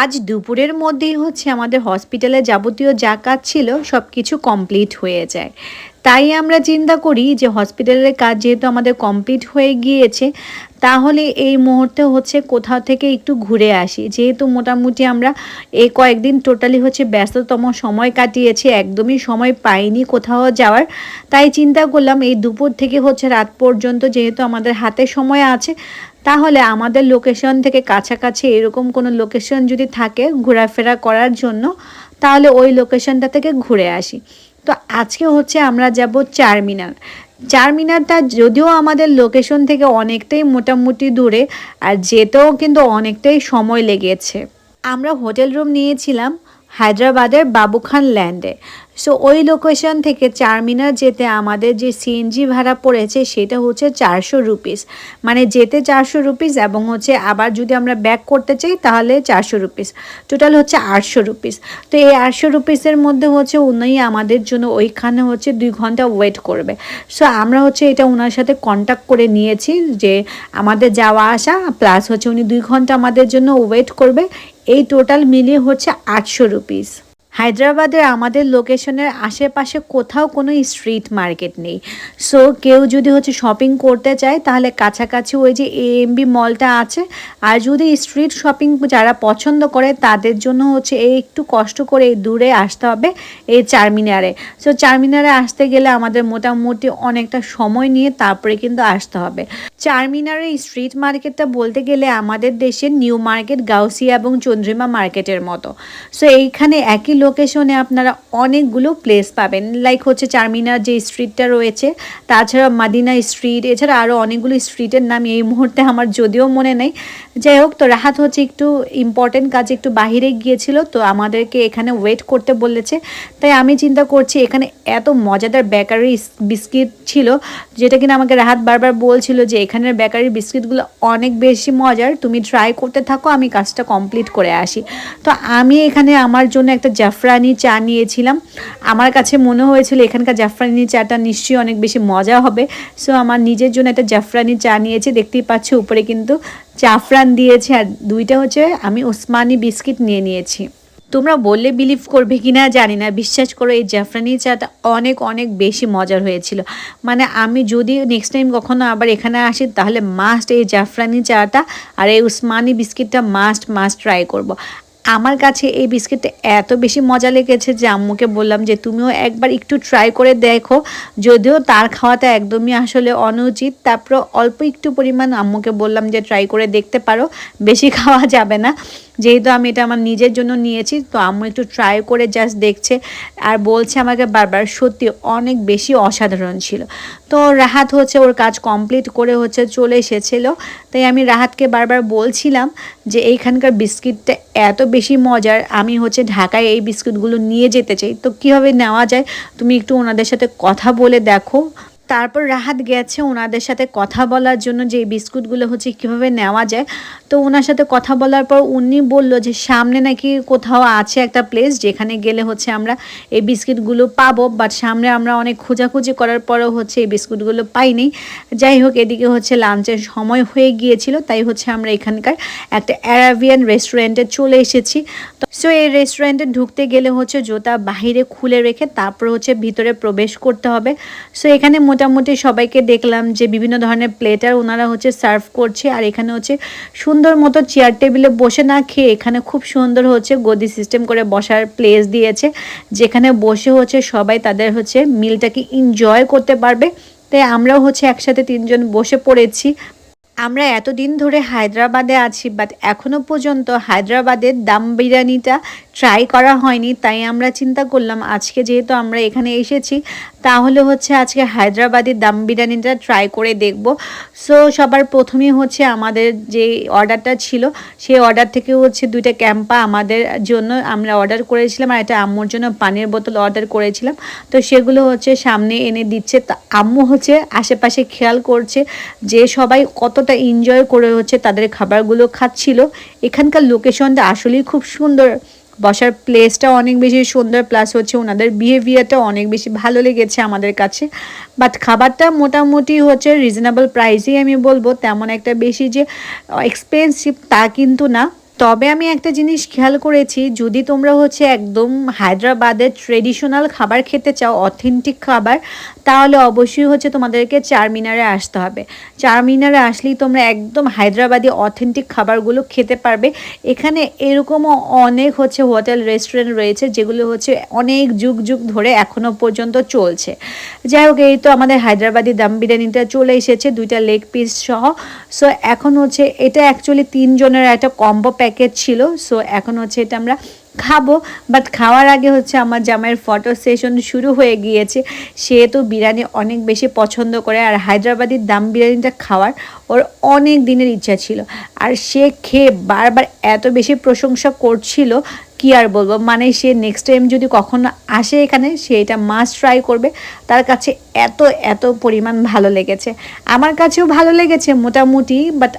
আজ দুপুরের মধ্যেই হচ্ছে আমাদের হসপিটালে যাবতীয় যা কাজ ছিল সব কিছু কমপ্লিট হয়ে যায়। তাই আমরা চিন্তা করি যে হসপিটালের কাজ যেহেতু আমাদের কমপ্লিট হয়ে গিয়েছে, তাহলে এই মুহূর্তে হচ্ছে কোথাও থেকে একটু ঘুরে আসি। যেহেতু মোটামুটি আমরা এই কয়েকদিন টোটালি হচ্ছে ব্যস্ততম সময় কাটিয়েছি, একদমই সময় পাইনি কোথাও যাওয়ার। তাই চিন্তা করলাম এই দুপুর থেকে হচ্ছে রাত পর্যন্ত যেহেতু আমাদের হাতে সময় আছে, তাহলে আমাদের লোকেশন থেকে কাছাকাছি এরকম কোনো লোকেশন যদি থাকে ঘোরাফেরা করার জন্য, তাহলে ওই লোকেশনটা থেকে ঘুরে আসি। তো আজকে হচ্ছে আমরা যাব চারমিনার। চারমিনারটা যদিও আমাদের লোকেশন থেকে অনেকটাই মোটামুটি দূরে, আর যেতেও কিন্তু অনেকটাই সময় লেগেছে। আমরা হোটেল রুম নিয়েছিলাম হায়দ্রাবাদের বাবুখান ল্যান্ডে। সো ওই লোকেশন থেকে চারমিনার যেতে আমাদের যে সিএনজি ভাড়া পড়েছে সেটা হচ্ছে 400 রুপিস, মানে যেতে 400 রুপিস এবং হচ্ছে আবার যদি আমরা ব্যাক করতে চাই তাহলে 400 রুপিস, টোটাল হচ্ছে 800 রুপিস। তো এই 800 রুপিসের মধ্যে হচ্ছে উনি আমাদের জন্য ওইখানে হচ্ছে 2 ঘন্টা ওয়েট করবে। সো আমরা হচ্ছে এটা ওনার সাথে কন্ট্যাক্ট করে নিয়েছি যে আমাদের যাওয়া আসা প্লাস হচ্ছে উনি 2 ঘন্টা আমাদের জন্য ওয়েট করবে। এই টোটাল মিলিয়ে হচ্ছে 800 রুপিস। হায়দ্রাবাদের আমাদের লোকেশনের আশেপাশে কোথাও কোনো স্ট্রিট মার্কেট নেই। সো কেউ যদি হচ্ছে শপিং করতে চায় তাহলে কাছাকাছি ওই যে এএমবি মলটা আছে। আর যদি স্ট্রিট শপিং যারা পছন্দ করে তাদের জন্য হচ্ছে এই একটু কষ্ট করে এই দূরে আসতে হবে এই চারমিনারে। সো চারমিনারে আসতে গেলে আমাদের মোটামুটি অনেকটা সময় নিয়ে তারপরে কিন্তু আসতে হবে। চারমিনারের স্ট্রিট মার্কেটটা বলতে গেলে আমাদের দেশের নিউ মার্কেট, গাউসিয়া এবং চন্দ্রিমা মার্কেটের মতো। সো এইখানে একই লোকেশনে আপনারা অনেকগুলো প্লেস পাবেন, লাইক হচ্ছে চারমিনার যে স্ট্রিটটা রয়েছে, তাছাড়া মাদিনা স্ট্রিট, এছাড়া আরও অনেকগুলো স্ট্রিটের নাম এই মুহূর্তে আমার যদিও মনে নেই। যাই হোক, তো রাহাত হচ্ছে একটু ইম্পর্টেন্ট কাজে একটু বাহিরে গিয়েছিল, তো আমাদেরকে এখানে ওয়েট করতে বলেছে। তাই আমি চিন্তা করছি এখানে এত মজাদার বেকারি বিস্কিট ছিল, যেটা কিনা আমাকে রাহাত বারবার বলছিল যে এখানের বেকারি বিস্কিটগুলো অনেক বেশি মজার, তুমি ট্রাই করতে থাকো, আমি কাজটা কমপ্লিট করে আসি। তো আমি এখানে আমার জন্য একটা জাফরানি চা নিয়েছিলাম। আমার কাছে মনে হয়েছিল এখানকার জাফরানি চাটা নিশ্চয়ই অনেক বেশি মজা হবে। সো আমার নিজের জন্য একটা জাফরানি চা নিয়েছি, দেখতেই পাচ্ছি উপরে কিন্তু জাফরান দিয়েছে। আর দুইটা হচ্ছে আমি ওসমানি বিস্কিট নিয়ে নিয়েছি। তোমরা বললে বিলিভ করবে কি না জানি না, বিশ্বাস করো এই জাফরানি চাটা অনেক অনেক বেশি মজার হয়েছিল। মানে আমি যদি নেক্সট টাইম কখনো আবার এখানে আসি তাহলে মাস্ট এই জাফরানি চাটা আর এই উসমানি বিস্কিটটা মাস্ট ট্রাই করব। আমার কাছে এই বিস্কিটটা এত বেশি মজা লেগেছে যে আম্মুকে বললাম যে তুমিও একবার একটু ট্রাই করে দেখো। যদিও তার খাওয়াটা একদমই আসলে অনুচিত, তারপর অল্প একটু পরিমাণ আম্মুকে বললাম যে ট্রাই করে দেখতে পারো, বেশি খাওয়া যাবে না। যেহেতু আমি এটা আমার নিজের জন্য নিয়েছি, তো আম্মু একটু ট্রাই করে জাস্ট দেখছে আর বলছে আমাকে বারবার সত্যি অনেক বেশি অসাধারণ ছিল। তো রাহাত হচ্ছে ওর কাজ কমপ্লিট করে হচ্ছে চলে এসেছিলো। তাই আমি রাহাতকে বারবার বলছিলাম যে এইখানকার বিস্কিটটা এত বেশি মজার, আমি হচ্ছে ঢাকায় এই বিস্কুটগুলো নিয়ে যেতে চাই, তো কীভাবে নেওয়া যায় তুমি একটু ওনাদের সাথে কথা বলে দেখো। তারপর রাহাত গেছে ওনাদের সাথে কথা বলার জন্য যে এই বিস্কুটগুলো হচ্ছে কীভাবে নেওয়া যায়। তো ওনার সাথে কথা বলার পর উনি বলল যে সামনে নাকি কোথাও আছে একটা প্লেস যেখানে গেলে হচ্ছে আমরা এই বিস্কিটগুলো পাবো, বাট সামনে আমরা অনেক খোঁজাখুঁজি করার পরেও হচ্ছে এই বিস্কুটগুলো পাইনি। যাই হোক, এদিকে হচ্ছে লাঞ্চের সময় হয়ে গিয়েছিল, তাই হচ্ছে আমরা এখানকার একটা অ্যারাবিয়ান রেস্টুরেন্টে চলে এসেছি। সো এই রেস্টুরেন্টে ঢুকতে গেলে হচ্ছে জুতা বাহিরে খুলে রেখে তারপর হচ্ছে ভিতরে প্রবেশ করতে হবে। সো এখানে মোটামুটি সবাইকে দেখলাম যে বিভিন্ন ধরনের প্লেটার ওনারা হচ্ছে সার্ভ করছে, আর এখানে হচ্ছে সুন্দর মতো চেয়ার টেবিলে বসে না খেয়ে এখানে খুব সুন্দর হচ্ছে গদি সিস্টেম করে বসার প্লেস দিয়েছে, যেখানে বসে হচ্ছে সবাই তাদের হচ্ছে মিলটাকে এনজয় করতে পারবে। তাই আমরাও হচ্ছে একসাথে 3জন বসে পড়েছি। আমরা এতদিন ধরে হায়দ্রাবাদে আছি, বাট এখনও পর্যন্ত হায়দ্রাবাদের দাম বিরিয়ানিটা ট্রাই করা হয়নি। তাই আমরা চিন্তা করলাম আজকে যেহেতু আমরা এখানে এসেছি, তাহলে হচ্ছে আজকে হায়দ্রাবাদি দাম বিরিয়ানিটা ট্রাই করে দেখব। সো সবার প্রথমেই হচ্ছে আমাদের যে অর্ডারটা ছিল সেই অর্ডার থেকে হচ্ছে 2টা ক্যাম্পা আমাদের জন্য আমরা অর্ডার করেছিলাম, আর একটা আম্মুর জন্য পানির বোতল অর্ডার করেছিলাম। তো সেগুলো হচ্ছে সামনে এনে দিচ্ছে। তা আম্মু হচ্ছে আশেপাশে খেয়াল করছে যে সবাই কতটা এনজয় করে হচ্ছে তাদের খাবারগুলো খাচ্ছিল। এখানকার লোকেশনটা আসলেই খুব সুন্দর, বসার প্লেসটা অনেক বেশি সুন্দর, প্লাস হচ্ছে ওনাদের বিহেভিয়ারটা অনেক বেশি ভালো লেগেছে আমাদের কাছে। বাট খাবারটা মোটামুটি হচ্ছে রিজনেবল প্রাইসেই আমি বলবো, তেমন একটা বেশি যে এক্সপেন্সিভ তা কিন্তু না। তবে আমি একটা জিনিস খেয়াল করেছি, যদি তোমরা হচ্ছে একদম হায়দ্রাবাদের ট্রেডিশনাল খাবার খেতে চাও, অথেন্টিক খাবার, তাহলে অবশ্যই হচ্ছে তোমাদেরকে চারমিনারে আসতে হবে। চারমিনারে আসলেই তোমরা একদম হায়দ্রাবাদি অথেন্টিক খাবারগুলো খেতে পারবে। এখানে এরকমও অনেক হচ্ছে হোটেল রেস্টুরেন্ট রয়েছে যেগুলো হচ্ছে অনেক যুগ যুগ ধরে এখনও পর্যন্ত চলছে। যাই হোক, এই তো আমাদের হায়দ্রাবাদি দম বিরিয়ানিটা চলে এসেছে 2টা লেগ পিস সহ। সো এখন হচ্ছে এটা অ্যাকচুয়ালি 3 জনের একটা কম্বো প্যাকেজ ছিল। সো এখন হচ্ছে এটা আমরা খাবো, বাট খাওয়ার আগে হচ্ছে আমার জামাইয়ের ফটো সেশন শুরু হয়ে গিয়েছে। সে তো বিরিয়ানি অনেক বেশি পছন্দ করে, আর হায়দ্রাবাদি দম বিরিয়ানিটা খাওয়ার ওর অনেক দিনের ইচ্ছা ছিল। আর সে খেয়ে বারবার এত বেশি প্রশংসা করছিল, কি আর বলবো, মানে সে নেক্সট টাইম যদি কখনো আসে এখানে, সে এটা মাস্ট ট্রাই করবে। তার কাছে এত এত পরিমাণ ভালো লেগেছে। আমার কাছেও ভালো লেগেছে মোটামুটি, বাট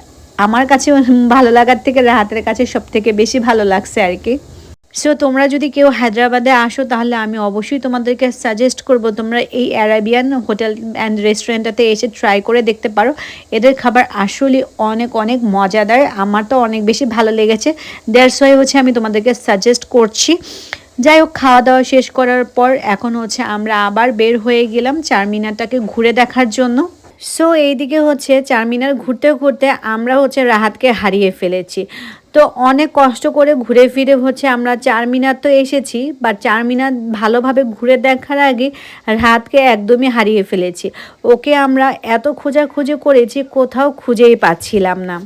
আমার কাছে ভালো লাগার থেকে রাহাতের কাছে সব থেকে বেশি ভালো লাগছে আর কি। সো তোমরা যদি কেউ হায়দ্রাবাদে আসো, তাহলে আমি অবশ্যই তোমাদেরকে সাজেস্ট করব তোমরা এই অ্যারাবিয়ান হোটেল অ্যান্ড রেস্টুরেন্টটাতে এসে ট্রাই করে দেখতে পারো। এদের খাবার আসলে অনেক অনেক মজাদার, আমার তো অনেক বেশি ভালো লেগেছে। দ্যাটস ওয়াই হচ্ছে আমি তোমাদেরকে সাজেস্ট করছি। যাই হোক, খাওয়া দাওয়া শেষ করার পর এখন হচ্ছে আমরা আবার বের হয়ে গেলাম চারমিনারটাকে ঘুরে দেখার জন্য। সো এইদিকে হচ্ছে চারমিনার ঘুরতে ঘুরতে আমরা হচ্ছে রাহাতকে হারিয়ে ফেলেছি। তো অনেক কষ্ট করে ঘুরে ফিরে হচ্ছে আমরা চারমিনার তো এসেছি, বা চারমিনার ভালোভাবে ঘুরে দেখার আগে রাহাতকে একদমই হারিয়ে ফেলেছি। ওকে আমরা এত খোঁজাখুঁজি করেছি, কোথাও খুঁজেই পাচ্ছিলাম না।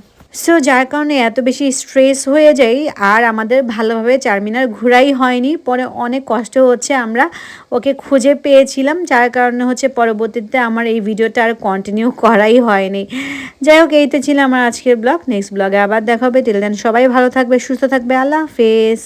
সো যার কারণে এত বেশি স্ট্রেস হয়ে যাই, আর আমাদের ভালোভাবে চারমিনার ঘোরাই হয়নি। পরে অনেক কষ্ট হচ্ছে আমরা ওকে খুঁজে পেয়েছিলাম, যার কারণে হচ্ছে পরবর্তীতে আমার এই ভিডিওটা আর কন্টিনিউ করাই হয়নি। যাই হোক, এইতে ছিল আমার আজকের ব্লগ। নেক্সট ব্লগে আবার দেখা হবে। টিল দেন সবাই ভালো থাকবে, সুস্থ থাকবে। আল্লাহ হাফেজ।